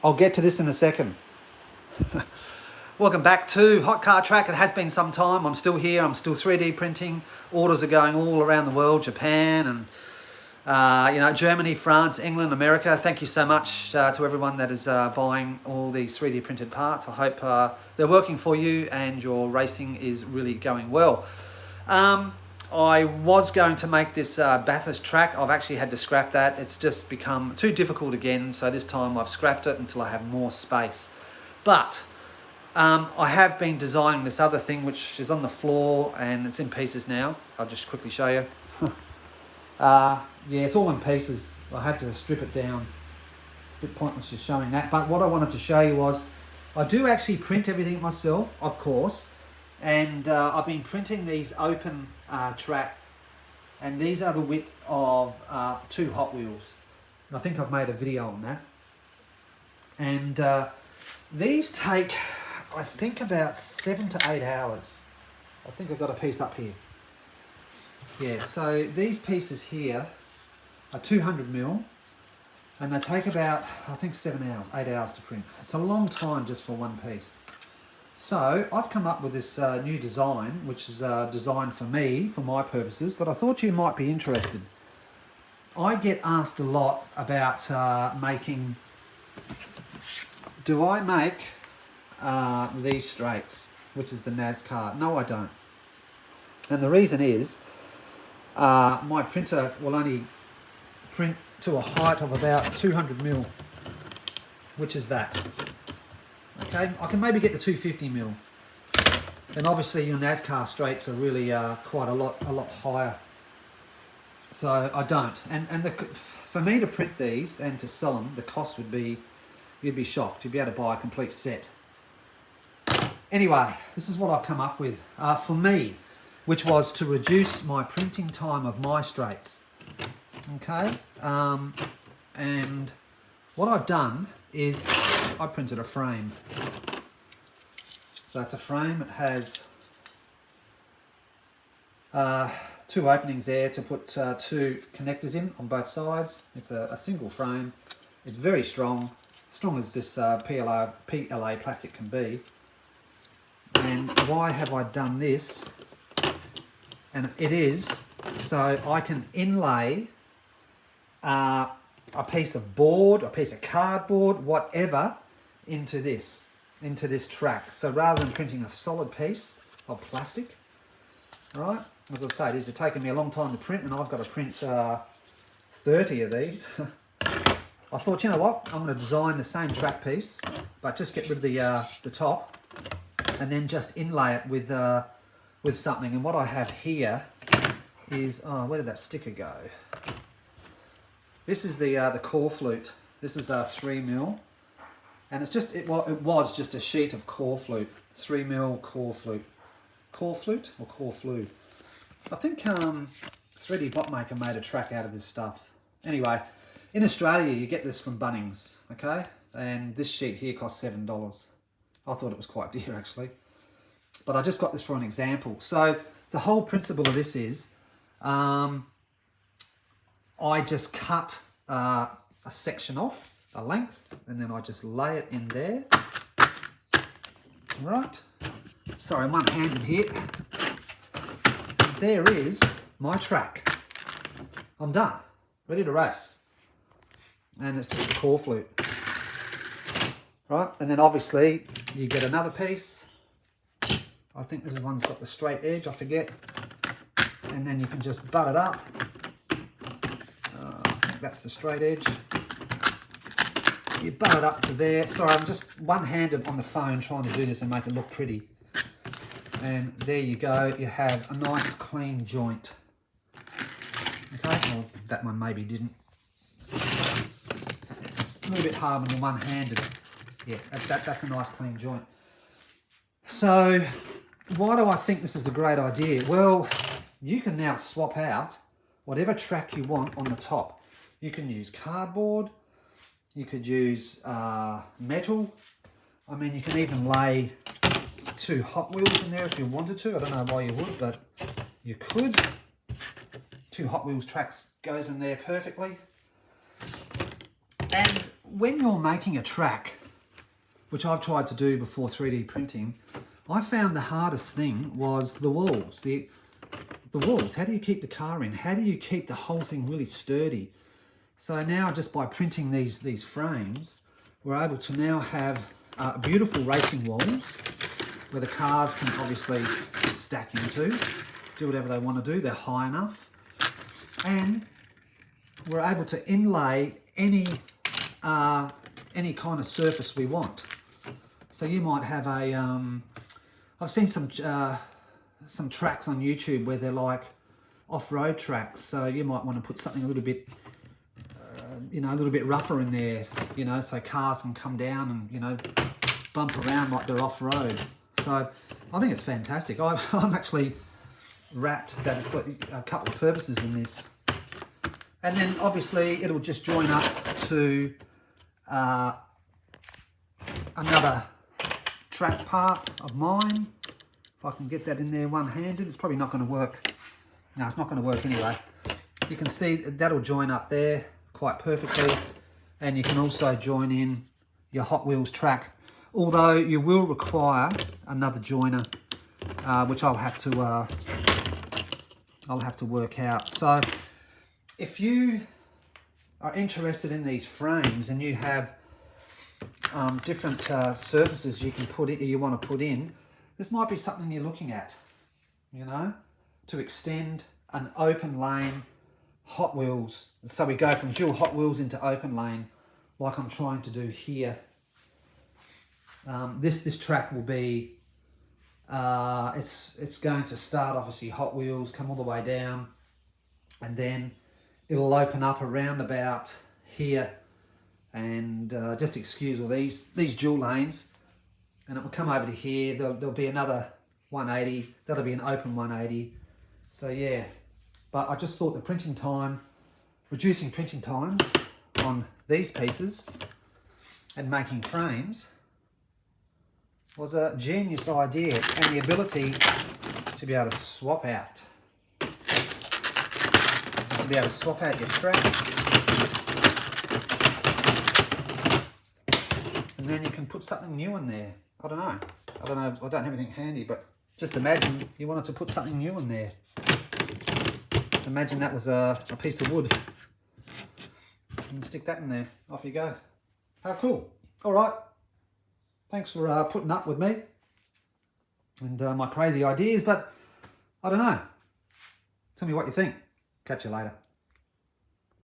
I'll get to this in a second. Welcome back to Hot Car Track. It has been some time. I'm still here. I'm still 3D printing. Orders are going all around the world, Japan and you know, Germany, France, England, America. Thank you so much to everyone that is buying all these 3D printed parts. I hope they're working for you and your racing is really going well. I was going to make this Bathurst track. I've actually had to scrap that. It's just become too difficult again. So this time I've scrapped it until I have more space. But I have been designing this other thing which is on the floor and it's in pieces now. I'll just quickly show you. Yeah, it's all in pieces. I had to strip it down. A bit pointless just showing that. But what I wanted to show you was I do actually print everything myself, of course. And I've been printing these open track, and these are the width of 2 Hot Wheels. I think I've made a video on that. And these take, I think, about 7 to 8 hours. I think I've got a piece up here. Yeah, so these pieces here are 200mm, and they take about, I think, 7 hours, 8 hours to print. It's a long time just for one piece. So I've come up with this new design, which is designed for me, for my purposes, but I thought you might be interested. I get asked a lot about making, do I make these straights, which is the NASCAR? No, I don't. And the reason is, my printer will only print to a height of about 200mm, which is that. Okay, I can maybe get to 250mm, and obviously your NASCAR straights are really quite a lot higher. So I don't, and for me to print these and to sell them, the cost would be, you'd be shocked. You'd be able to buy a complete set. Anyway, this is what I've come up with for me, which was to reduce my printing time of my straights. Okay, and what I've done is I printed a frame. So it's a frame. It has 2 openings there to put 2 connectors in on both sides. It's a single frame. It's very strong as this PLA plastic can be. And why have I done this? And it is so I can inlay a piece of board, a piece of cardboard, whatever, into this track. So rather than printing a solid piece of plastic, right? As I say, these are taking me a long time to print, and I've got to print 30 of these. I thought, you know what? I'm going to design the same track piece, but just get rid of the top, and then just inlay it with something. And what I have here is, oh, where did that sticker go? This is the core flute. This is 3mm, and it's just it was just a sheet of core flute, 3mm core flute, core flute or core flute. I think 3D Botmaker made a track out of this stuff. Anyway, in Australia you get this from Bunnings, okay? And this sheet here costs $7. I thought it was quite dear actually, but I just got this for an example. So the whole principle of this is, I just cut a section off, a length, and then I just lay it in there. Right. Sorry, I'm one-handed here. There is my track. I'm done. Ready to race. And it's just a core flute. Right, and then obviously you get another piece. I think this one's got the straight edge, I forget. And then you can just butt it up. That's the straight edge. You butt it up to there. Sorry, I'm just one-handed on the phone trying to do this and make it look pretty. And there you go. You have a nice clean joint. Okay, well, that one maybe didn't. It's a little bit hard when you're one-handed. Yeah, that's a nice clean joint. So, why do I think this is a great idea? Well, you can now swap out whatever track you want on the top. You can use cardboard, you could use metal. I mean, you can even lay 2 Hot Wheels in there if you wanted to. I don't know why you would, but you could. 2 Hot Wheels tracks goes in there perfectly. And when you're making a track, which I've tried to do before 3D printing, I found the hardest thing was the walls. The walls, how do you keep the car in? How do you keep the whole thing really sturdy? So now just by printing these frames, we're able to now have beautiful racing walls where the cars can obviously stack into, do whatever they want to do, they're high enough. And we're able to inlay any kind of surface we want. So you might have a, I've seen some tracks on YouTube where they're like off-road tracks. So you might want to put something a little bit, you know, a little bit rougher in there, you know, so cars can come down and, you know, bump around like they're off-road. So I think it's fantastic. I'm actually wrapped that it's got a couple of purposes in this. And then obviously it'll just join up to another track part of mine. If I can get that in there one-handed, it's probably not going to work. No, it's not going to work anyway. You can see that'll join up there quite perfectly. And you can also join in your Hot Wheels track. Although you will require another joiner, which I'll have to work out. So if you are interested in these frames and you have different surfaces you can put in, you want to put in, this might be something you're looking at, you know, to extend an open lane Hot Wheels. So we go from dual Hot Wheels into open lane, like I'm trying to do here. This track will be, it's going to start obviously Hot Wheels, come all the way down, and then it'll open up around about here, and just excuse all these dual lanes, and it will come over to here. There'll be another 180, that'll be an open 180. So yeah, but I just thought the printing time, reducing printing times on these pieces and making frames was a genius idea, and the ability to be able to swap out. To be able to swap out your track. And then you can put something new in there. I don't know, I don't have anything handy, but just imagine you wanted to put something new in there. Imagine that was a piece of wood. And stick that in there, off you go. How cool. All right. Thanks for putting up with me and my crazy ideas, but I don't know. Tell me what you think. Catch you later.